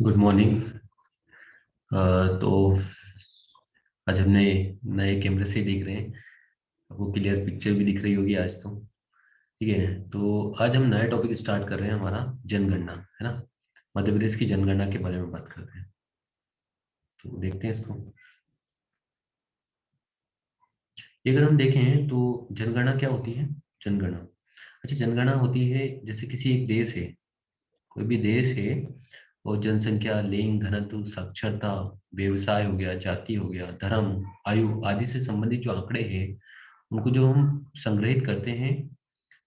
Good morning. तो आज हमने नए कैमरे से देख रहे हैं। आपको क्लियर पिक्चर भी दिख रही होगी आज तो। ठीक है, तो आज हम नया टॉपिक स्टार्ट कर रहे हैं, हमारा जनगणना है ना। मध्य प्रदेश की जनगणना के बारे में बात करते हैं। तो देखते हैं इसको। ये अगर हम देखें तो जनगणना क्या होती है। जनगणना, अच्छा, जनगणना होती है जैसे किसी एक देश है, कोई भी देश है, और जनसंख्या, लिंग, घनत्व, साक्षरता, व्यवसाय हो गया, जाति हो गया, धर्म, आयु आदि से संबंधित जो आंकड़े हैं, उनको जो हम संग्रहित करते हैं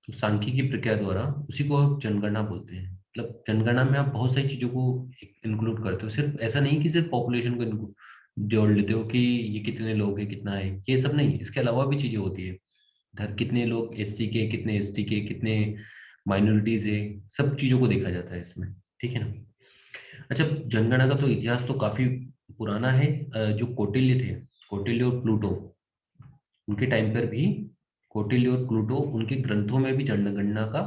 तो सांख्यिकी प्रक्रिया द्वारा, उसी को आप जनगणना बोलते हैं। मतलब जनगणना में आप बहुत सारी चीजों को इंक्लूड करते हो। सिर्फ ऐसा नहीं कि सिर्फ पॉपुलेशन को जोड़ लेते हो कि ये कितने लोग हैं, कितना है, ये सब नहीं। इसके अलावा भी चीजें होती है। धर कितने लोग एससी के, कितने एसटी के, कितने माइनॉरिटीज है, सब चीजों को देखा जाता है इसमें। ठीक है ना। अच्छा, जनगणना का तो इतिहास तो काफी पुराना है। जो कौटिल्य थे, कौटिल्य और प्लूटो, उनके टाइम पर भी कौटिल्य और प्लूटो, उनके ग्रंथों में भी जनगणना का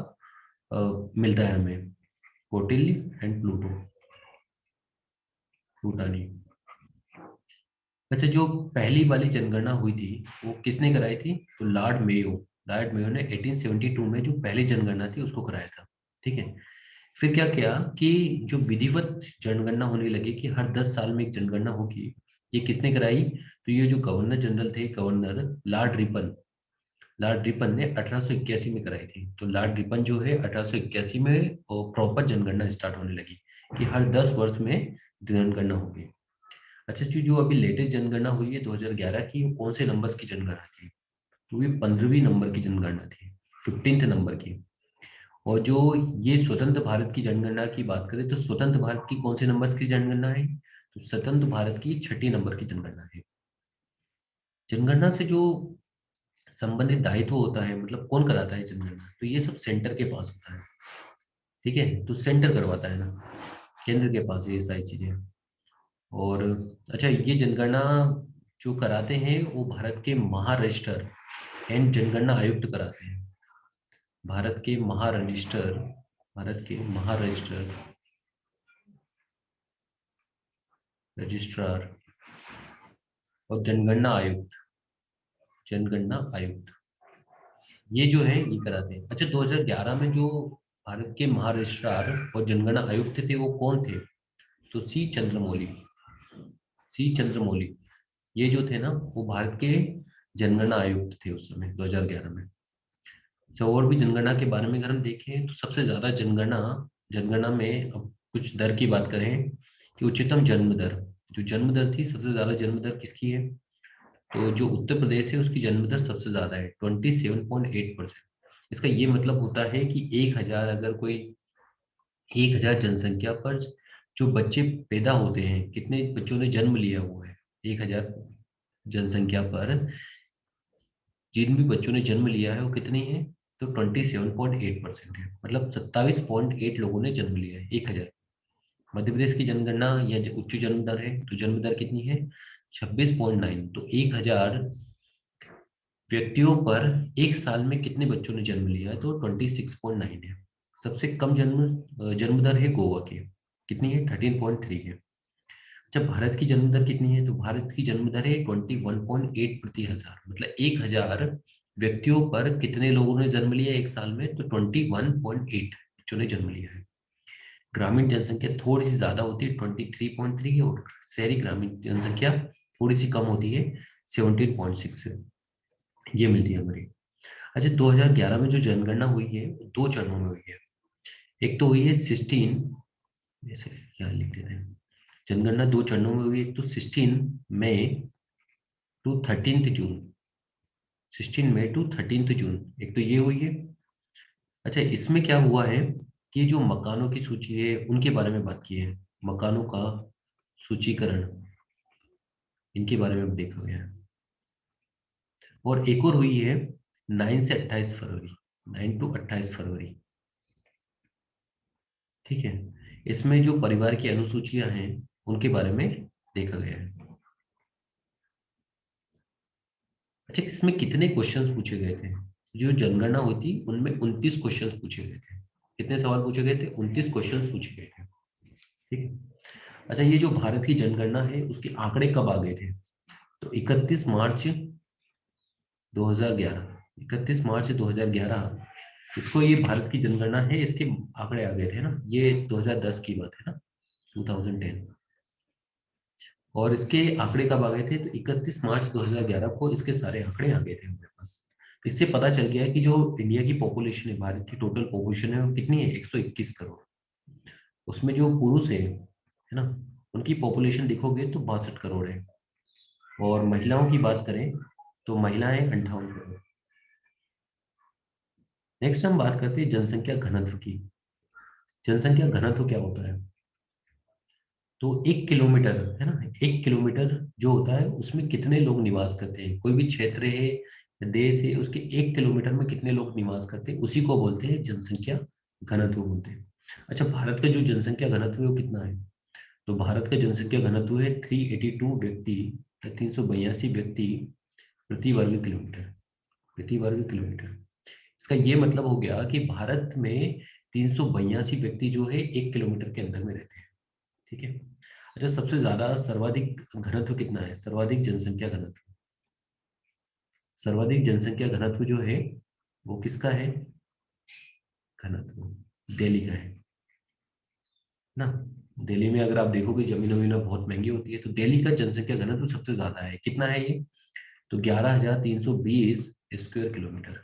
मिलता है हमें। कौटिल्य एंड प्लूटो, प्लूटानी। अच्छा, जो पहली वाली जनगणना हुई थी वो किसने कराई थी? तो लॉर्ड मेयो। लॉर्ड मेयो ने 1872 में जो पहली जनगणना थी उसको कराया था। ठीक है। फिर क्या किया कि जो विधिवत जनगणना होने लगी कि हर 10 साल में एक जनगणना होगी, ये किसने कराई? तो ये जो गवर्नर जनरल थे, governor Lord Ripon, Lord Ripon ने 1881 में कराई थी। तो लॉर्ड रिपन जो है 1881 में प्रॉपर जनगणना स्टार्ट होने लगी कि हर 10 वर्ष में जनगणना होगी। अच्छा, जो जो अभी लेटेस्ट जनगणना हुई है 2011 की, वो कौन से नंबर्स की जनगणना थी? तो ये 15वीं नंबर की जनगणना थी, 15th नंबर की। और जो ये स्वतंत्र भारत की जनगणना की बात करें तो स्वतंत्र भारत की कौन से नंबर की जनगणना है? तो स्वतंत्र भारत की 6ठी नंबर की जनगणना है। जनगणना से जो संबंधित दायित्व होता है, मतलब कौन कराता है जनगणना, तो ये सब सेंटर के पास होता है। ठीक है, तो सेंटर करवाता है ना, केंद्र के पास है ये सारी चीजें। और अच्छा, ये जनगणना जो कराते हैं वो भारत के महारजिस्टर एंड जनगणना आयुक्त कराते हैं। भारत के महारजिस्टर, भारत के महारजिस्टर, रजिस्ट्रार और जनगणना आयुक्त, जनगणना आयुक्त, ये जो है ये कराते हैं। अच्छा, 2011 में जो भारत के महारजिस्ट्रार और जनगणना आयुक्त थे वो कौन थे? तो सी चंद्रमौली, सी चंद्रमौली, ये जो थे ना वो भारत के जनगणना आयुक्त थे उस समय 2011 में। अच्छा, और भी जनगणना के बारे में अगर हम देखें तो सबसे ज्यादा जनगणना, जनगणना में अब कुछ दर की बात करें कि उच्चतम जन्म दर, जो जन्म दर थी, सबसे ज्यादा जन्म दर किसकी है? तो जो उत्तर प्रदेश है उसकी जन्म दर सबसे ज्यादा है, 27.8%। इसका ये मतलब होता है कि 1,000, अगर कोई 1,000 जनसंख्या पर जो बच्चे पैदा होते हैं, कितने बच्चों ने जन्म लिया हुआ है, 1,000 जनसंख्या पर जिन भी बच्चों ने जन्म लिया है वो कितनी है? तो 27.8% है। मतलब 27.8 लोगों ने जन्म लिया है 1,000। मध्य प्रदेश की जनगणना या जो उच्च जन्म दर है, तो जन्म दर कितनी है? 26.9। तो 1,000 व्यक्तियों पर एक साल में कितने बच्चों ने जन्म लिया है? तो 26.9 है। सबसे कम जन्म दर है गोवा की, कितनी है? 13.3 है। जब भारत की जन्म दर कितनी है? तो भारत की जन्म दर है 21.8 प्रति हजार। मतलब 1,000 व्यक्तियों पर कितने लोगों ने जन्म लिया एक साल में? तो 21.8 बच्चों ने जन्म लिया है। ग्रामीण जनसंख्या थोड़ी सी ज्यादा होती है, 23.3, और शहरी ग्रामीण जनसंख्या थोड़ी सी कम होती है, 17.6 ये मिलती है हमारी। अच्छा, 2011 में जो जनगणना हुई है वो दो चरणों में हुई है। एक तो हुई है 16, जैसे यहाँ लिख देते हैं, जनगणना दो चरणों में हुई है। एक तो 16 मई टू 13 जून, 16 मई टू 13 जून, एक तो ये हुई है। अच्छा, इसमें क्या हुआ है कि जो मकानों की सूची है उनके बारे में बात की है, मकानों का सूचीकरण, इनके बारे में देखा गया है। और एक और हुई है 9 से 28 फरवरी, 9 to 28 फरवरी। ठीक है, इसमें जो परिवार की अनुसूचियां हैं उनके बारे में देखा गया है। अच्छा, इसमें कितने क्वेश्चंस पूछे गए थे? जो जनगणना होती उनमें 29 क्वेश्चंस पूछे गए थे। कितने सवाल पूछे गए थे? 29 क्वेश्चंस पूछे गए थे। ठीक है। अच्छा, ये जो भारत की जनगणना है उसके आंकड़े कब आ गए थे? तो 31 मार्च 2011, 31 मार्च 2011 इसको, ये भारत की जनगणना है, इसके आंकड़े आ गए थे ना, ये 2010 की बात है ना, 2010। और इसके आंकड़े कब आ गए थे? तो 31 मार्च 2011 को इसके सारे आंकड़े आ गए थे हमारे पास। इससे पता चल गया कि जो इंडिया की पॉपुलेशन है, भारत की टोटल पॉपुलेशन है, वो कितनी है? 121 करोड़। उसमें जो पुरुष है ना, उनकी पॉपुलेशन देखोगे तो 62 करोड़ है। और महिलाओं की बात करें तो महिलाएं 58 करोड़। नेक्स्ट हम बात करते हैं जनसंख्या घनत्व की। जनसंख्या घनत्व क्या होता है? तो 1 किलोमीटर है ना, 1 किलोमीटर जो होता है उसमें कितने लोग निवास करते हैं, कोई भी क्षेत्र है या देश है, उसके 1 किलोमीटर में कितने लोग निवास करते हैं, उसी को बोलते हैं जनसंख्या घनत्व बोलते हैं। अच्छा, भारत का जो जनसंख्या घनत्व है वो कितना है? तो भारत का जनसंख्या घनत्व है 382 व्यक्ति या 382 व्यक्ति प्रति वर्ग किलोमीटर, प्रति वर्ग किलोमीटर। इसका ये मतलब हो गया कि भारत में 382 व्यक्ति जो है 1 किलोमीटर के अंदर में रहते हैं। ठीक है। अच्छा, सबसे ज्यादा सर्वाधिक घनत्व कितना है? सर्वाधिक जनसंख्या घनत्व, सर्वाधिक जनसंख्या घनत्व जो है वो किसका है? घनत्व दिल्ली का है ना। दिल्ली में अगर आप देखोगे जमीन वमीन बहुत महंगी होती है, तो दिल्ली का जनसंख्या घनत्व सबसे ज्यादा है। कितना है ये? तो 11,320 स्क्वायर किलोमीटर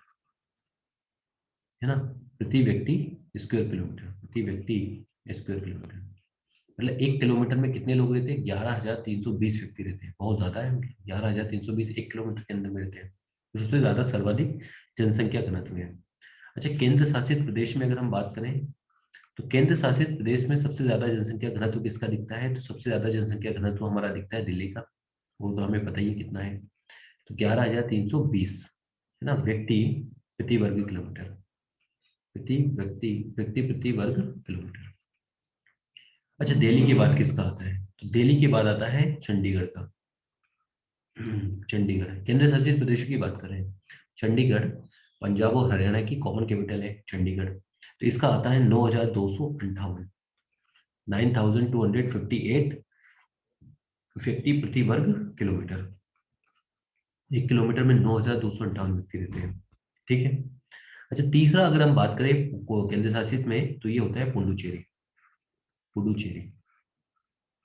है ना, प्रति व्यक्ति स्क्वायर किलोमीटर, प्रति व्यक्ति स्क्वायर किलोमीटर। मतलब 1 किलोमीटर में कितने लोग रहते हैं? 11,320 व्यक्ति रहते हैं। बहुत ज्यादा है, मतलब 11,320 1 किलोमीटर के अंदर में रहते हैं। तो सबसे ज्यादा सर्वाधिक जनसंख्या घनत्व है। अच्छा, केंद्र शासित प्रदेश में अगर हम बात करें, तो केंद्र शासित प्रदेश में सबसे ज्यादा जनसंख्या घनत्व किसका दिखता है? तो सबसे ज्यादा जनसंख्या घनत्व हमारा दिखता है दिल्ली का। वो तो हमें पता ही है कितना है। तो 11,320 है ना, व्यक्ति प्रति वर्ग किलोमीटर, प्रति व्यक्ति, व्यक्ति प्रति वर्ग किलोमीटर। अच्छा, दिल्ली के बाद किसका आता है? तो दिल्ली के बाद आता है चंडीगढ़ का। चंडीगढ़ केंद्र शासित प्रदेश की बात करें, चंडीगढ़ पंजाब और हरियाणा की कॉमन कैपिटल है चंडीगढ़। तो इसका आता है 9,258, 9,258 व्यक्ति प्रति वर्ग किलोमीटर। 1 किलोमीटर में 9,258 व्यक्ति रहते हैं। ठीक है। अच्छा, तीसरा अगर हम बात करें केंद्र शासित में, तो ये होता है पुडुचेरी। पुडुचेरी,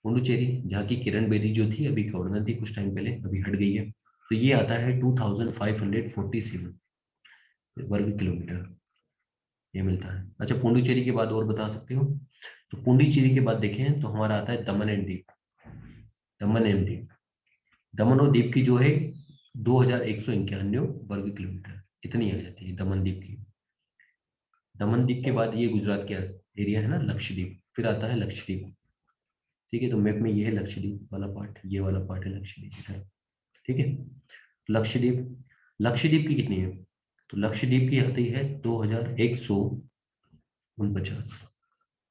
पुडुचेरी जहाँ की किरण बेदी जो थी, अभी गवर्नर थी कुछ टाइम पहले, अभी हट गई है। तो ये आता है 2,547 वर्ग किलोमीटर, ये मिलता है। अच्छा, पुडुचेरी के बाद और बता सकते हो? तो पुडुचेरी के बाद देखें तो हमारा आता है दमन and Diu. Daman and Diu, दमन और दीव की जो है 2,191 वर्ग किलोमीटर, इतनी आ जाती है दमन दीव की। दमन दीव के बाद ये गुजरात के एरिया है ना, लक्षद्वीप, फिर आता है लक्षद्वीप। ठीक है, तो मैप में ये है लक्षद्वीप वाला पार्ट, ये वाला पार्ट है लक्षद्वीप इधर। ठीक है। लक्षद्वीप, लक्षद्वीप की कितनी है? तो लक्षद्वीप की आती है 2,149,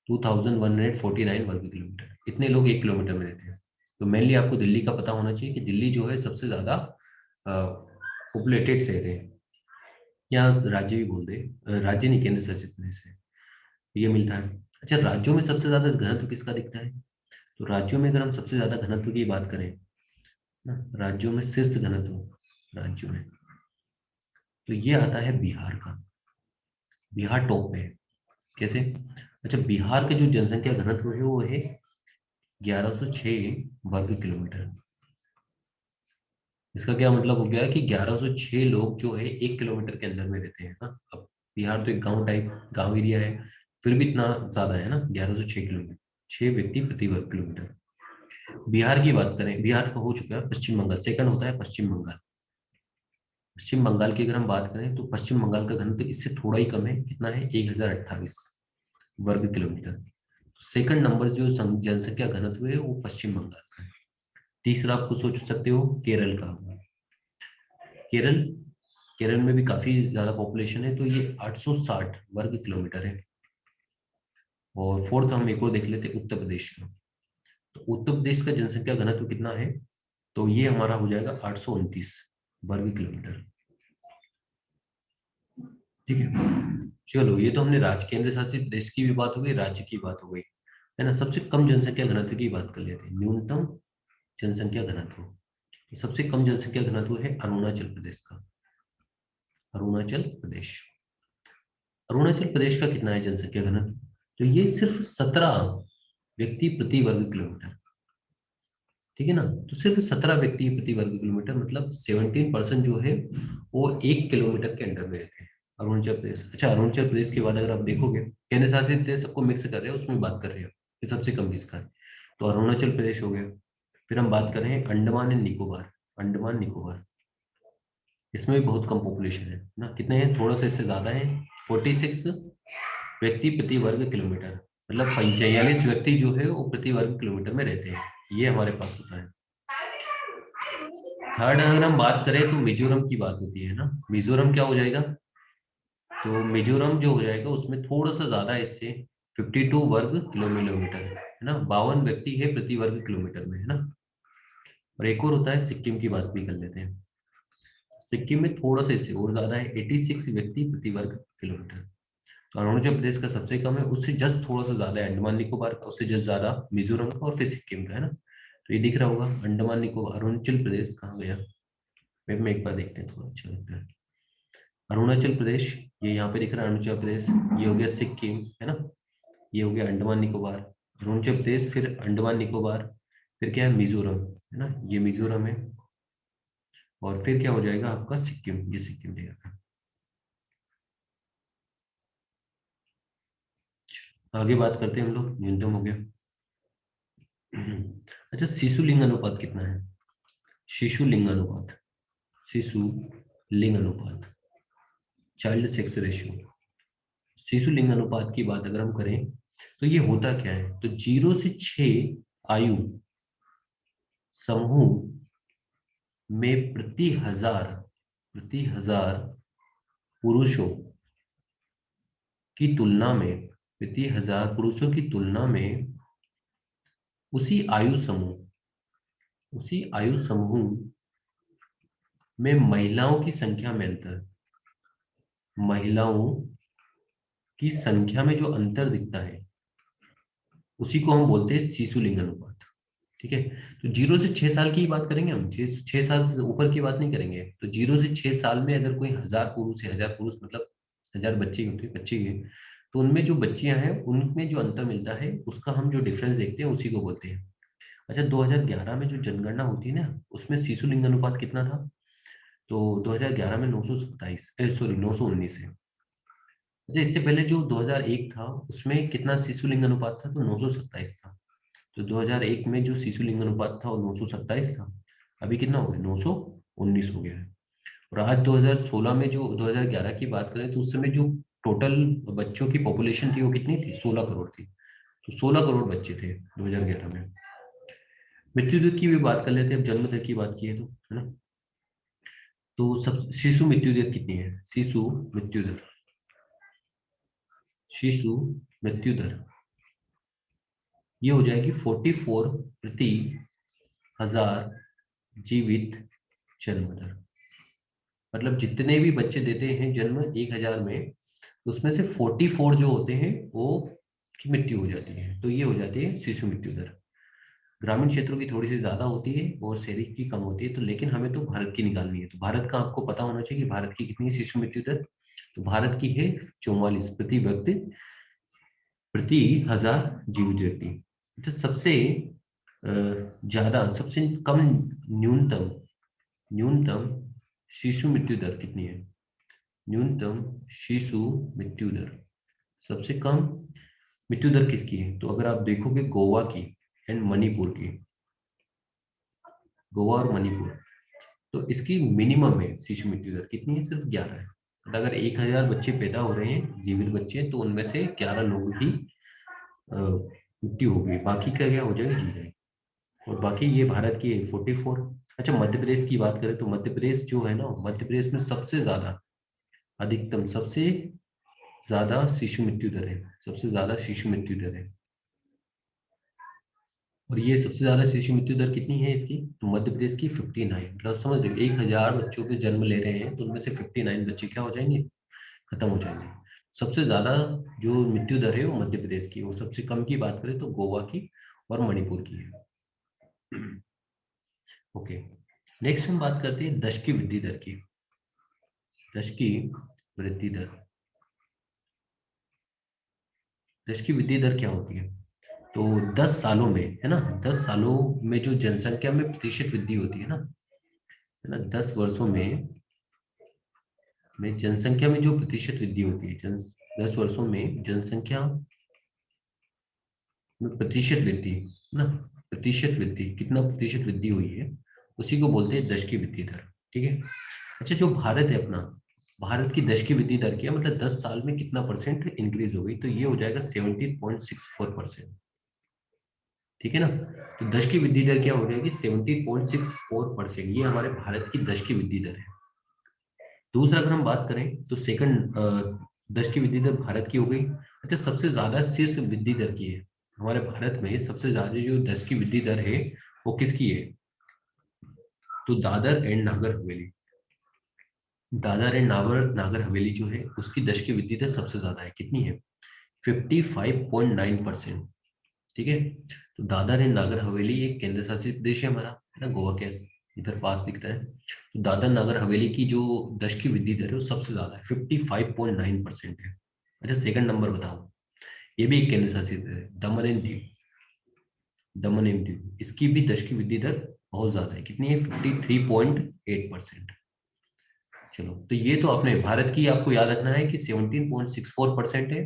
2,149 वर्ग किलोमीटर। इतने लोग 1 किलोमीटर में रहते हैं। तो मेनली आपको दिल्ली का पता होना चाहिए कि दिल्ली जो है सबसे ज्यादा पॉपुलेटेड शहर है, या राज्य भी बोल दे, राज्य नहीं, केंद्र शासित प्रदेश है, ये मिलता है। अच्छा, राज्यों में सबसे ज्यादा घनत्व किसका दिखता है? तो राज्यों में अगर हम सबसे ज्यादा घनत्व की बात करें ना, राज्यों में शीर्ष घनत्व राज्यों में, तो ये आता है बिहार का। बिहार टॉप पे है। कैसे? अच्छा, बिहार का जो जनसंख्या घनत्व है वो है 1106 वर्ग किलोमीटर। इसका क्या मतलब हो गया कि 1106 लोग जो है 1 किलोमीटर के अंदर में रहते हैं ना। अब बिहार तो एक गांव टाइप, गांव एरिया है, फिर भी इतना ज्यादा है ना, 1106 किलोमीटर, 6 व्यक्ति प्रति वर्ग किलोमीटर। बिहार की बात करें, बिहार का हो चुका है, पश्चिम बंगाल सेकंड होता है, पश्चिम बंगाल। पश्चिम बंगाल की अगर हम बात करें तो पश्चिम बंगाल का घनत्व इससे थोड़ा ही कम है, कितना है? 1,028 वर्ग किलोमीटर। सेकंड नंबर जो जनसंख्या घनत्व है वो पश्चिम बंगाल का है। तीसरा आपको सोच सकते हो केरल का। केरल, केरल में भी काफी ज्यादा पॉपुलेशन है, तो ये 860 वर्ग किलोमीटर है। और फोर्थ हम एक और देख लेते हैं, उत्तर प्रदेश का। तो उत्तर प्रदेश का जनसंख्या घनत्व कितना है? तो ये हमारा हो जाएगा 829 वर्ग किलोमीटर। ठीक है। चलो, ये तो हमने राज्य केंद्र शासित प्रदेश की भी बात हो गई, राज्य की बात हो गई। है ना। सबसे कम जनसंख्या घनत्व की बात कर लेते हैं, न्यूनतम जनसंख्या घनत्व। तो सबसे कम जनसंख्या घनत्व है अरुणाचल प्रदेश का, अरुणाचल प्रदेश। अरुणाचल प्रदेश का कितना है जनसंख्या घनत्व? तो ये सिर्फ 17 व्यक्ति प्रति वर्ग किलोमीटर, ठीक है ना। तो सिर्फ 17 व्यक्ति प्रति वर्ग किलोमीटर, मतलब 17% जो है वो 1 किलोमीटर के अंडर में रहते हैं अरुणाचल प्रदेश। अच्छा, अरुणाचल प्रदेश के बाद अगर आप देखोगे, केंद्र शासित प्रदेश सबको मिक्स कर रहे हो, उसमें बात कर रहे हो कि सबसे कम किसका है, तो अरुणाचल प्रदेश हो गया। फिर हम बात कर रहे हैं अंडमान एंड निकोबार, अंडमान निकोबार। इसमें भी बहुत कम पॉपुलेशन है ना, कितने हैं, थोड़ा सा इससे ज्यादा है, 46 व्यक्ति प्रति वर्ग किलोमीटर, मतलब 45 व्यक्ति जो है वो प्रति वर्ग किलोमीटर में रहते हैं, ये हमारे पास होता है। थर्ड अगर हम बात करें तो मिजोरम की बात होती है ना, मिजोरम क्या हो जाएगा, तो मिजोरम जो हो जाएगा उसमें थोड़ा सा ज्यादा है इससे, 52 वर्ग किलोमीटर है ना, 52 व्यक्ति है प्रति वर्ग किलोमीटर में, है ना। और एक और होता है, सिक्किम की बात भी कर लेते हैं। सिक्किम में थोड़ा सा इससे और ज्यादा है, 86 व्यक्ति प्रति वर्ग किलोमीटर। तो अरुणाचल प्रदेश का सबसे कम है, उससे जस्ट थोड़ा सा ज्यादा है अंडमान निकोबार का, उससे जस्ट ज्यादा मिजोरम का, और फिर सिक्किम का, है ना। तो ये दिख रहा होगा अंडमान निकोबार, अरुणाचल प्रदेश कहाँ गया, वेब में एक बार देखते हैं, थोड़ा अच्छा लगता है। अरुणाचल प्रदेश, ये यहाँ पे दिख रहा है अरुणाचल प्रदेश, ये हो गया सिक्किम, है ना, ये हो गया अंडमान निकोबार, अरुणाचल प्रदेश, फिर अंडमान निकोबार, फिर क्या है मिजोरम, है ना, ये मिजोरम है, और फिर क्या हो जाएगा आपका सिक्किम, ये सिक्किम रहेगा। आगे बात करते हैं हम लोग, न्यूनतम हो गया। अच्छा, शिशु लिंग अनुपात कितना है, शिशु लिंग अनुपात, शिशु लिंग अनुपात, चाइल्ड सेक्स रेशियो। शिशु लिंग अनुपात की बात अगर हम करें तो ये होता क्या है, तो 0 से 6 आयु समूह में प्रति हजार पुरुषों की तुलना में, प्रति हजार पुरुषों की तुलना में उसी आयु समूह, उसी आयु समूह में महिलाओं की संख्या में अंतर, महिलाओं की संख्या में जो अंतर दिखता है उसी को हम बोलते हैं शिशु लिंग अनुपात, ठीक है। तो 0 से 6 साल की बात करेंगे हम, 6 साल से ऊपर की बात नहीं करेंगे। तो 0 से 6 साल में अगर कोई 1000 पुरुष है, 1000 पुरुष मतलब 1000 बच्चे होते हैं, बच्चे हैं, तो उनमें जो बच्चियां हैं उनमें जो अंतर मिलता है उसका हम जो डिफरेंस देखते हैं उसी को बोलते हैं। अच्छा, 2011 में जो जनगणना होती है ना, उसमें शिशु लिंग अनुपात कितना था, तो 2011 में 927, सॉरी 919 है। अच्छा, इससे पहले जो 2001 था उसमें कितना शिशु लिंग अनुपात था, तो 927 था। तो 2001 में जो शिशु लिंग अनुपात था वो 927 था, अभी कितना हो गया, 919 हो गया है। और आज 2016 में जो 2011 की बात करें तो उस समय जो टोटल बच्चों की पॉपुलेशन थी वो कितनी थी, 16 करोड़ थी। तो 16 करोड़ बच्चे थे 2011 में। मृत्यु दर की भी बात कर लेते हैं, अब जन्म दर की बात की है तो, है ना। तो सब शिशु मृत्यु दर कितनी है, शिशु मृत्यु दर, शिशु मृत्यु दर ये हो जाएगी 44 प्रति हजार जीवित जन्म दर। मतलब जितने भी बच्चे देते हैं जन्म 1000 में, उसमें से 44 जो होते हैं वो की मृत्यु हो जाती है, तो ये हो जाती है शिशु मृत्यु दर। ग्रामीण क्षेत्रों की थोड़ी सी ज्यादा होती है और शहरी की कम होती है, तो लेकिन हमें तो भारत की निकालनी है, तो भारत का आपको पता होना चाहिए कि भारत की कितनी है शिशु मृत्यु दर। तो भारत की है 44 प्रति व्यक्ति प्रति हजार जीवित व्यक्ति। तो सबसे अ, ज्यादा, सबसे कम, न्यूनतम, न्यूनतम शिशु मृत्यु दर कितनी है, न्यूनतम शिशु मृत्यु दर, सबसे कम मृत्यु दर किसकी है, तो अगर आप देखोगे गोवा की एंड मणिपुर की, गोवा और मणिपुर, तो इसकी मिनिमम है शिशु मृत्यु दर कितनी है, सिर्फ 11 है। और अगर 1000 बच्चे पैदा हो रहे हैं जीवित बच्चे, तो उनमें से 11 लोगों की मृत्यु हो गई, बाकी का क्या हो जाएगा, जी जाएगा। और बाकी ये भारत की है 44। अच्छा, मध्य प्रदेश की बात करें तो मध्य प्रदेश जो है ना, मध्य प्रदेश में सबसे ज्यादा, अधिकतम सबसे ज्यादा शिशु मृत्यु दर है, सबसे ज्यादा शिशु मृत्यु दर है। और ये सबसे ज्यादा शिशु मृत्यु दर कितनी है इसकी, तो मध्य प्रदेश की 59, मतलब समझ रहे हो 1000 बच्चों के जन्म ले रहे हैं तो उनमें से 59 बच्चे क्या हो जाएंगे, खत्म हो जाएंगे। सबसे ज्यादा जो मृत्यु दर है वो मध्य प्रदेश की है, और सबसे कम की बात करें तो गोवा की और मणिपुर की है। ओके, नेक्स्ट हम बात करते हैं दश की वृद्धि दर की। दश की वृद्धि दर, दश की वृद्धि दर क्या होती है? तो 10 सालों में, है ना, 10 सालों में जो जनसंख्या में प्रतिशत वृद्धि होती है ना, 10 वर्षों में जनसंख्या में जो प्रतिशत वृद्धि होती है, 10 वर्षों में जनसंख्या में प्रतिशत वृद्धि, है ना, प्रतिशत वृद्धि, कितना प्रतिशत वृद्धि हुई है, उसी को बोलते हैं दश की वृद्धि दर। ठीक है। अच्छा, जो भारत है अपना, भारत की दश की वृद्धि दर क्या है, मतलब 10 साल में कितना परसेंट इंक्रीज हो गई, तो ये हो जाएगा 17.64%। ठीक है ना। तो दश की वृद्धि दर क्या हो जाएगी, 17.64%। ये हमारे भारत की दश की वृद्धि दर है। दूसरा अगर हम बात करें तो सेकंड दश की वृद्धि दर भारत की हो गई। अच्छा, सबसे ज्यादा शीर्ष वृद्धि दर की है हमारे भारत में, सबसे ज्यादा जो दश की वृद्धि दर है वो किसकी है, तो दादर एंड नागर हवेली, दादर एंड नागर हवेली जो है उसकी दश की वृद्धि दर सबसे ज्यादा है, कितनी है, 55.9%। ठीक है। तो दादर एंड नागर हवेली एक केंद्र शासित प्रदेश है हमारा, है ना, गोवा के इधर पास दिखता है। तो दादर नागर हवेली की जो दश की वृद्धि दर है वो सबसे ज्यादा है, 55.9% है। अच्छा, सेकंड नंबर बताओ, ये भी एक केंद्र शासित है, दमन and Diu, Daman and Diu, इसकी भी दश की वृद्धि दर बहुत ज्यादा है, कितनी है, 53.8%। चलो, तो ये तो आपने भारत की आपको याद रखना है कि 17.64% है।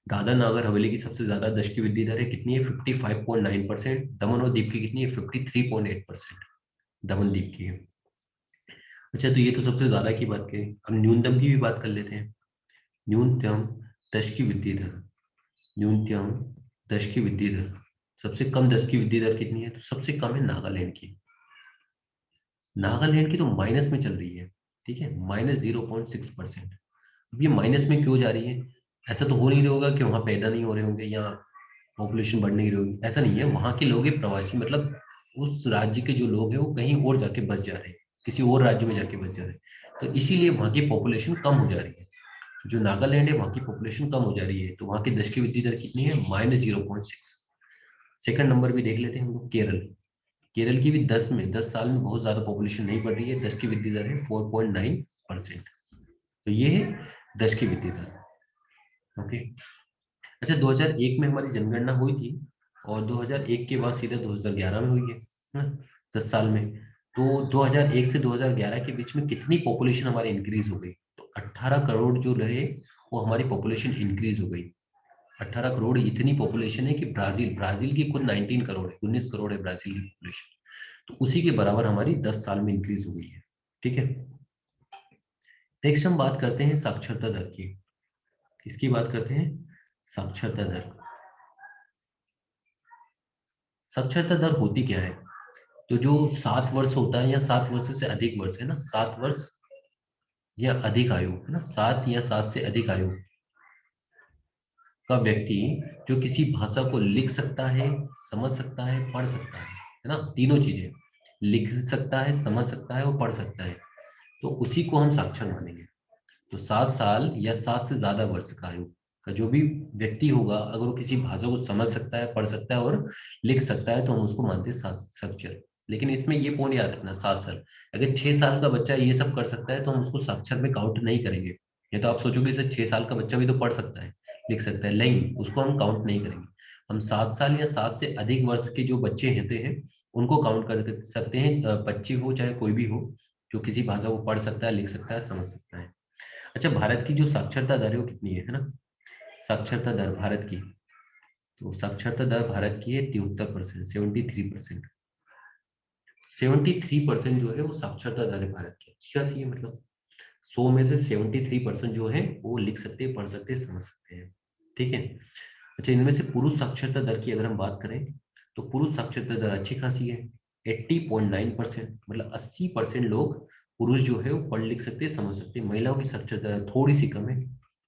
दादर नागर हवेली की सबसे ज्यादा दश की वृद्धि दर है, कितनी है, 55.9%। दमन और दीव की कितनी है, 53.8%, दमन दीव की है। अच्छा, तो ये तो सबसे ज्यादा की बात करें, अब न्यूनतम की भी बात कर लेते हैं। न्यूनतम दश की वृद्धि दर, न्यूनतम दश की वृद्धि दर, सबसे कम दश की वृद्धि दर कितनी है, तो सबसे कम है नागालैंड की। नागालैंड की तो माइनस में चल रही है। ठीक है, -0.6%। अब ये माइनस में क्यों जा रही है, ऐसा तो हो नहीं रहा होगा कि वहां पैदा नहीं हो रहे होंगे या पॉपुलेशन बढ़ नहीं रही होगी, ऐसा नहीं है। वहां के लोग हैं प्रवासी, मतलब उस राज्य के जो लोग हैं वो कहीं और जाके बस जा रहे हैं, किसी और राज्य में जाके बस जा रहे हैं, तो इसीलिए वहां की पॉपुलेशन कम हो जा रही है। जो नागालैंड है वहां की पॉपुलेशन कम हो जा रही है, तो वहां की दश की वृद्धि दर कितनी है, -0.6। सेकंड नंबर भी देख लेते हैं हम लोग, केरल। केरल की भी 10 साल में बहुत ज्यादा पॉपुलेशन नहीं बढ़ रही है, दश की वृद्धि दर है 4.9%। तो ये है दश की वृद्धि दर। ओके। अच्छा, 2001 में हमारी जनगणना हुई थी, और 2001 के बाद सीधा 2011 में हुई है ना, 10 साल में। तो 2001 से 2011 के बीच में कितनी पॉपुलेशन हमारी इंक्रीज हो गई, तो 18 करोड़ जो रहे वो हमारी पॉपुलेशन इंक्रीज हो गई। 18 करोड़ इतनी पॉपुलेशन है कि ब्राजील ब्राजील की कुल 19 करोड़ है, 19 करोड़ है ब्राजील की पॉपुलेशन, तो उसी के बराबर हमारी 10 साल में इंक्रीज हो गई है। ठीक है। नेक्स्ट हम बात करते हैं साक्षरता दर की। किसकी बात करते हैं, साक्षरता दर। साक्षरता दर होती क्या है, तो जो 7 वर्ष होता है या 7 वर्ष से अधिक वर्ष, है ना, 7 वर्ष या अधिक आयु, है ना, 7 या 7 से अधिक आयु का व्यक्ति जो किसी भाषा को लिख सकता है, समझ सकता है, पढ़ सकता है ना, तीनों चीजें, लिख सकता है, समझ सकता है और पढ़ सकता है, तो उसी को हम साक्षर मानेंगे। तो 7 साल या 7 से ज्यादा वर्ष का आयु का जो भी व्यक्ति होगा, अगर वो किसी भाषा को समझ सकता है, पढ़ सकता है और लिख सकता है, तो हम उसको मानते हैं साक्षर। लेकिन इसमें ये पॉइंट याद रखना, 7 साल, अगर 6 साल का बच्चा ये सब कर सकता है तो हम उसको साक्षर में काउंट नहीं करेंगे। ये तो आप सोचोगे सर 6 साल का बच्चा भी तो पढ़ सकता है, लिख सकता है, नहीं, उसको हम काउंट नहीं करेंगे। हम 7 साल या 7 से अधिक वर्ष के जो बच्चे होते हैं उनको काउंट कर सकते हैं, बच्चे हो चाहे कोई भी हो, जो किसी भाषा को पढ़ सकता है, लिख सकता है, समझ सकता है। अच्छा, भारत की जो साक्षरता दर है वो कितनी है ना, साक्षरता दर भारत की, तो साक्षरता दर भारत की है 73%, 73%। 73% जो है वो साक्षरता दर है भारत की, अच्छी खासी है, मतलब 100 में से 73% जो है वो लिख सकते हैं, पढ़ सकते हैं, समझ सकते हैं। ठीक है। अच्छा, इनमें से पुरुष साक्षरता दर की अगर हम बात करें तो पुरुष साक्षरता दर अच्छी खासी है, 80.9%, मतलब 80% लोग पुरुष जो है वो पढ़ लिख सकते हैं, समझ सकते हैं। महिलाओं की साक्षरता दर थोड़ी सी कम है,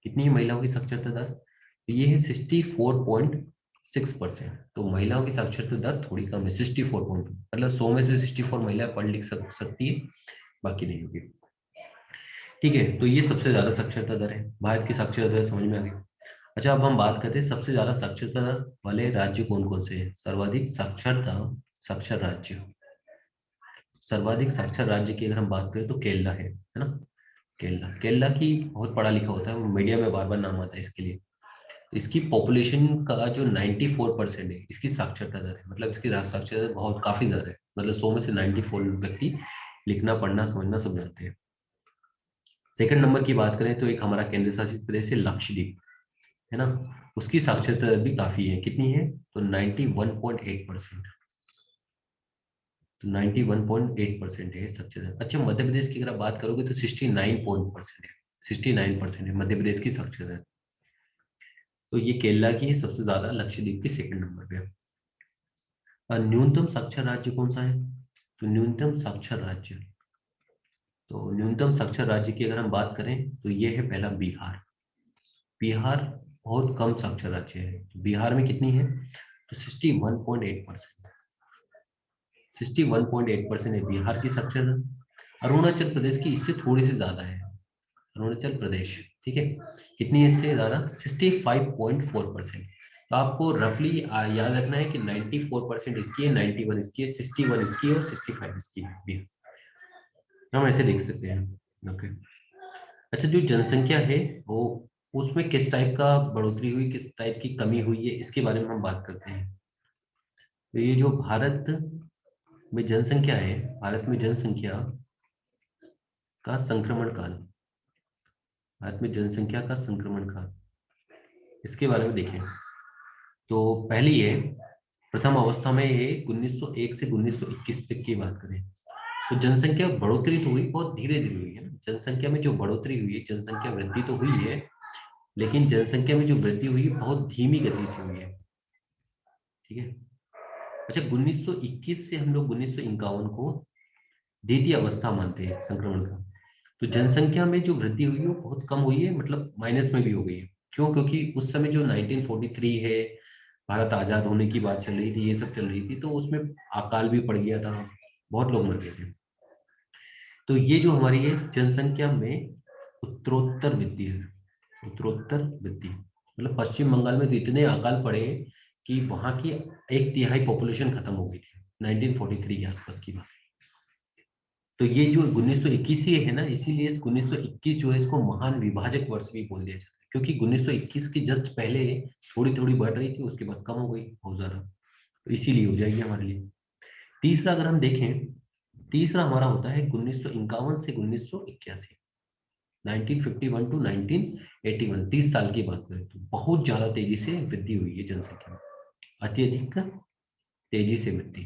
कितनी है महिलाओं की साक्षरता दर, तो ये है 64.6%। तो महिलाओं की साक्षरता दर थोड़ी कम है, 64 मतलब 100 में से 64 महिलाएं पढ़ लिख सकती है, बाकी नहीं होगी। ठीक है, तो ये सबसे ज्यादा साक्षरता दर है, भारत की साक्षरता दर समझ में आ गई। अच्छा, अब हम बात करते हैं सबसे ज्यादा साक्षरता वाले राज्य कौन कौन से हैं। सर्वाधिक साक्षर राज्य, सर्वाधिक साक्षर राज्य की अगर हम बात करें तो केरला है ना। केरला, केरला की बहुत पढ़ा लिखा होता है, वो मीडिया में बार बार नाम आता है इसके लिए। इसकी पॉपुलेशन का जो 94% है, इसकी साक्षरता दर है, मतलब इसकी साक्षरता दर बहुत काफी ज्यादा है, मतलब 100 में से 94 व्यक्ति लिखना पढ़ना समझना सब जानते हैं। सेकंड नंबर की बात करें तो एक हमारा केंद्र शासित प्रदेश है लक्षद्वीप, है ना। उसकी साक्षरता दर भी काफी है, कितनी है तो 91.8%। तो 91.8% है साक्षरता। अच्छा, मध्य प्रदेश की अगर आप बात करोगे तो 69% है, 69% है मध्य प्रदेश की साक्षरता। तो ये केरला की है सबसे ज्यादा, लक्षद्वीप की सेकंड नंबर पे है। और न्यूनतम साक्षर राज्य कौन सा है, तो न्यूनतम साक्षर राज्य, तो न्यूनतम साक्षर राज्य की अगर हम बात करें तो ये है पहला बिहार। बिहार बहुत कम साक्षर राज्य है, तो बिहार में कितनी है तो 61.8%। 61.8% है बिहार की साक्षरता। अरुणाचल प्रदेश की इससे थोड़ी सी ज्यादा है, अरुणाचल प्रदेश, ठीक है, कितनी है इससे ज्यादा, 65.4%। तो आपको रफली याद रखना है कि 94% इसकी है, 91 इसकी है, 61 इसकी है और 65 इसकी है भी, हम ऐसे देख सकते हैं। ओके। अच्छा, जो जनसंख्या है वो, उसमें किस टाइप का बढ़ोतरी हुई, किस टाइप की कमी हुई है, इसके बारे में हम बात करते हैं। तो ये जो भारत में जनसंख्या है, भारत में जनसंख्या का संक्रमण काल, भारत में जनसंख्या का संक्रमण काल, इसके बारे में देखें। तो पहली है, प्रथम अवस्था में ये 1901 से 1921 तक की बात करें तो जनसंख्या बढ़ोतरी तो हुई, बहुत धीरे धीरे हुई है ना। जनसंख्या में जो बढ़ोतरी हुई है, जनसंख्या वृद्धि तो हुई है, लेकिन जनसंख्या में जो वृद्धि हुई है बहुत धीमी गति से हुई है, ठीक है। अच्छा, 1921 से हम लोग 1951 को द्वितीय अवस्था मानते हैं संक्रमण का। तो जनसंख्या में जो वृद्धि हुई है वो बहुत कम हुई है, मतलब माइनस में भी हो गई है। क्यों, क्योंकि उस समय जो 1943 है, भारत आजाद होने की बात चल रही थी, ये सब चल रही थी, तो उसमें अकाल भी पड़ गया था, बहुत लोग मर गए थे। तो ये जो हमारी है जनसंख्या में उत्तरोत्तर वृद्धि है, उत्तरोत्तर वृद्धि, मतलब पश्चिम बंगाल में तो इतने अकाल पड़े कि वहां की एक तिहाई पॉपुलेशन खत्म हो गई थी 1943 के आसपास की बात। तो ये जो 1921 ही है ना, इसीलिए इस 1921 जो है इसको महान विभाजक वर्ष भी बोल दिया जाता है, क्योंकि 1921 की जस्ट पहले थोड़ी थोड़ी बढ़ रही थी, उसके बाद कम हो गई बहुत ज्यादा, तो इसीलिए हो जाएगी हमारे लिए। तीसरा अगर हम देखें, तीसरा हमारा होता है 1951 से 1981, 1951 टू 1981, 30 साल की बात करें तो बहुत ज्यादा तेजी से वृद्धि हुई है जनसंख्या में, अत्यधिक तेजी से वृद्धि।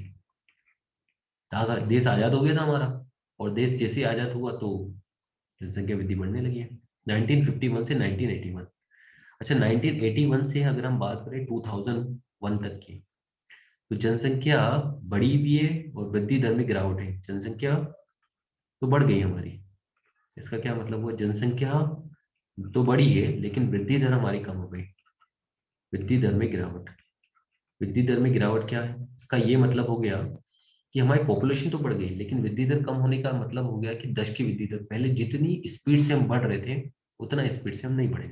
देश आजाद हो गया था हमारा, और देश जैसे आजाद हुआ तो जनसंख्या वृद्धि बढ़ने लगी है 1951 से 1981। अच्छा, 1981 से अगर हम बात करें 2001 तक की, तो जनसंख्या बढ़ी भी है और वृद्धि दर में गिरावट है। जनसंख्या तो बढ़ गई हमारी, इसका क्या मतलब हुआ, जनसंख्या तो बढ़ी है लेकिन वृद्धि दर हमारी कम हो गई, वृद्धि दर में गिरावट। वृद्धि दर में गिरावट क्या है, इसका ये मतलब हो गया कि हमारी पॉपुलेशन तो बढ़ गई लेकिन वृद्धि दर कम होने का मतलब हो गया कि दश की वृद्धि दर, पहले जितनी स्पीड से हम बढ़ रहे थे उतना स्पीड से हम नहीं बढ़े,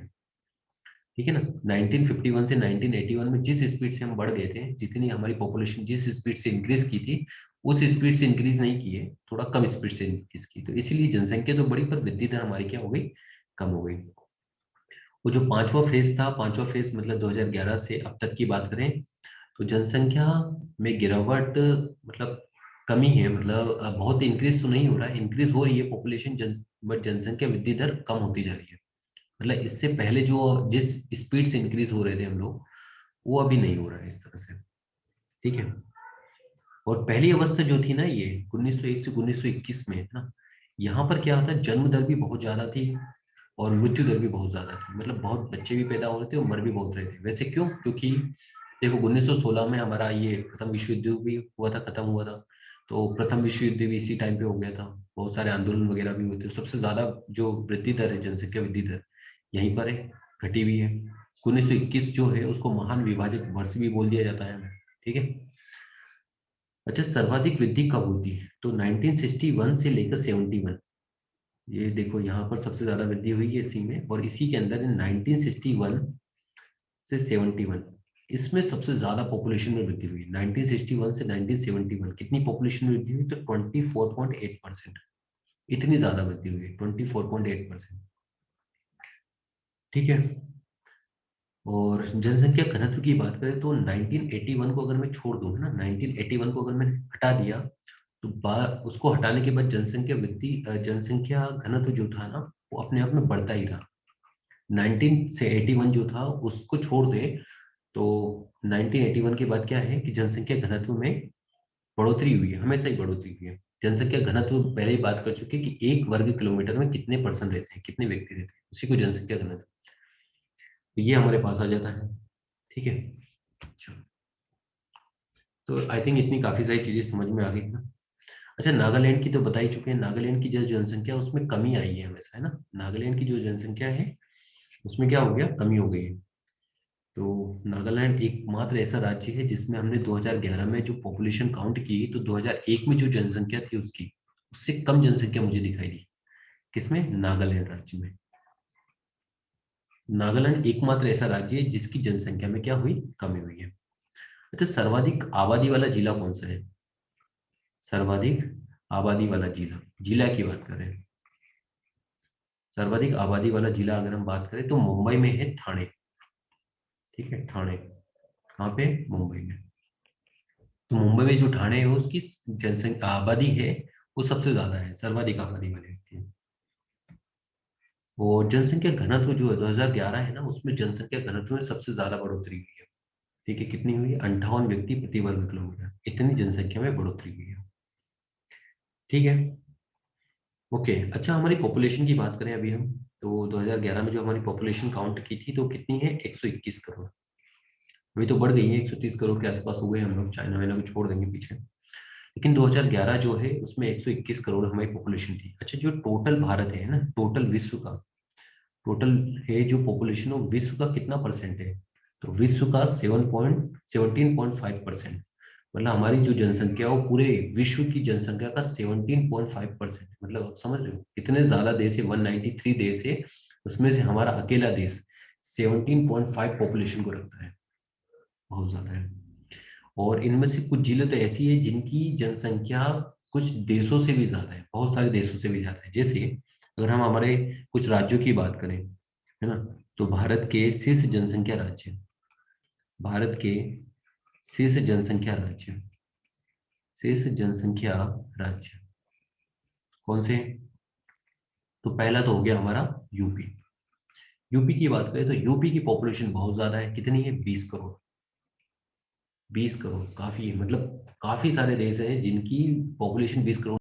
ठीक है ना। 1951 से 1981 में जिस स्पीड से हम बढ़ गए थे, जितनी हमारी पॉपुलेशन जिस स्पीड से इंक्रीज की थी, उस स्पीड से इंक्रीज नहीं की है, थोड़ा कम स्पीड से इंक्रीज की, तो इसीलिए जनसंख्या तो बढ़ी पर वृद्धि दर हमारी क्या हो गई, कम हो गई। वो जो पांचवा फेज था, पांचवा फेज मतलब 2011 से अब तक की बात करें तो जनसंख्या में गिरावट, मतलब कमी है, मतलब बहुत इंक्रीज तो नहीं हो रहा है, इंक्रीज हो रही है पॉपुलेशन बट जनसंख्या वृद्धि दर कम होती जा रही है। मतलब इससे पहले जो जिस स्पीड से इंक्रीज हो रहे थे हम लोग, वो अभी नहीं हो रहा है इस तरह से, ठीक है। और पहली अवस्था जो थी ना ये 1901 से 1921 में, है ना, यहाँ पर क्या होता है, जन्म दर भी बहुत ज्यादा थी और मृत्यु दर भी बहुत ज्यादा थी, मतलब बहुत बच्चे भी पैदा हो रहे थे और मर भी बहुत रहे थे। वैसे क्यों, क्योंकि देखो 1916 में हमारा ये प्रथम विश्व युद्ध भी हुआ था, खत्म हुआ था, तो प्रथम विश्व युद्ध भी इसी टाइम पे हो गया था, बहुत सारे आंदोलन वगैरह भी हुए थे, सबसे ज्यादा जो वृद्धि दर है, जनसंख्या वृद्धि दर यहीं पर है, घटी हुई है। 1921 जो है उसको महान विभाजक वर्ष भी बोल दिया जाता है, ठीक है। अच्छा, सर्वाधिक वृद्धि कब होती है, तो 1961 से लेकर 71, ये देखो यहाँ पर सबसे ज्यादा वृद्धि हुई है इसी में, और इसी के अंदर 1961 से 71, इसमें सबसे ज्यादा पॉपुलेशन में वृद्धि हुई। 1961 से 1971 कितनी पॉपुलेशन में वृद्धि हुई? तो 24.8%। इतनी ज्यादा वृद्धि हुई है, 24.8%। ठीक है। और जनसंख्या घनत्व की बात करें तो 1981 को अगर मैं छोड़ दूं, है ना, 1981 को अगर मैंने हटा दिया, तो उसको हटाने के बाद जनसंख्या वृद्धि, जनसंख्या घनत्व जो था ना, वो अपने आप में बढ़ता ही रहा। 19 से 81 जो था उसको छोड़ दे, तो 1981 के बाद क्या है कि जनसंख्या घनत्व में बढ़ोतरी हुई है, हमेशा ही बढ़ोतरी हुई है। जनसंख्या घनत्व पहले ही बात कर चुके हैं कि 1 वर्ग किलोमीटर में कितने पर्सन रहते हैं, कितने व्यक्ति रहते हैं, उसी को जनसंख्या घनत्व, तो ये हमारे पास आ जाता है। ठीक है। अच्छा, तो आई थिंक इतनी काफी सारी चीजें समझ में आ गई ना। अच्छा, नागालैंड की तो बता ही चुके हैं। नागालैंड की जो जनसंख्या है उसमें कमी आई है हमेशा, है ना। नागालैंड की जो जनसंख्या है उसमें क्या हो गया, कमी हो गई है। तो नागालैंड एकमात्र ऐसा राज्य है जिसमें हमने 2011 में जो पॉपुलेशन काउंट की, तो 2001 में जो जनसंख्या थी उसकी, उससे कम जनसंख्या मुझे दिखाई दी। किसमें? नागालैंड राज्य में। नागालैंड एकमात्र ऐसा राज्य है जिसकी जनसंख्या में क्या हुई, कमी हुई है। अच्छा, सर्वाधिक आबादी वाला जिला कौन सा है? सर्वाधिक आबादी वाला जिला, जिला की बात करें, सर्वाधिक आबादी वाला जिला अगर हम बात करें तो मुंबई में है, ठाणे। ठीक है, ठाणे। कहाँ पे? मुंबई में। तो मुंबई में जो ठाणे है उसकी जनसंख्या आबादी है वो सबसे ज्यादा है, सर्वाधिक आबादी वाले व्यक्ति हैं। और जनसंख्या घनत्व जो है 2011 है ना, उसमें जनसंख्या घनत्व में सबसे ज्यादा बढ़ोतरी हुई है। ठीक है, कितनी हुई है? 58 व्यक्ति प्रति वर्ग किलोमीटर, इतनी जनसंख्या में बढ़ोतरी हुई है। ठीक है। ओके। अच्छा, हमारी पॉपुलेशन की बात करें अभी हम, तो 2011 में जो हमारी पॉपुलेशन काउंट की थी तो कितनी है? 121 करोड़। अभी तो बढ़ गई है, 130 करोड़ के आसपास हो गए हम लोग, चाइना वाइना को छोड़ देंगे पीछे। लेकिन 2011 जो है उसमें 121 करोड़ हमारी पॉपुलेशन थी। अच्छा, जो टोटल भारत है ना, टोटल विश्व का, टोटल है जो पॉपुलेशन, वो विश्व का कितना परसेंट है? तो विश्व का 17.5%। मतलब हमारी जो जनसंख्या है वो पूरे विश्व की जनसंख्या का 17.5%। मतलब आप समझ रहे हो कितने ज्यादा देश है, 193 देश है, उसमें से हमारा अकेला देश 17.5 पॉपुलेशन को रखता है। बहुत ज्यादा है। और इनमें से कुछ जिले तो ऐसी है जिनकी जनसंख्या कुछ देशों से भी ज्यादा है, बहुत सारे देशों से भी ज्यादा है। जैसे अगर हम हमारे कुछ राज्यों की बात करें, है ना, तो भारत के शीर्ष जनसंख्या राज्य, भारत के शीर्ष जनसंख्या राज्य, शीर्ष जनसंख्या राज्य कौन से? तो पहला तो हो गया हमारा यूपी। यूपी की बात करें तो यूपी की पॉपुलेशन बहुत ज्यादा है, कितनी है? 20 करोड़। 20 करोड़ काफी है, मतलब काफी सारे देश हैं जिनकी पॉपुलेशन 20 करोड़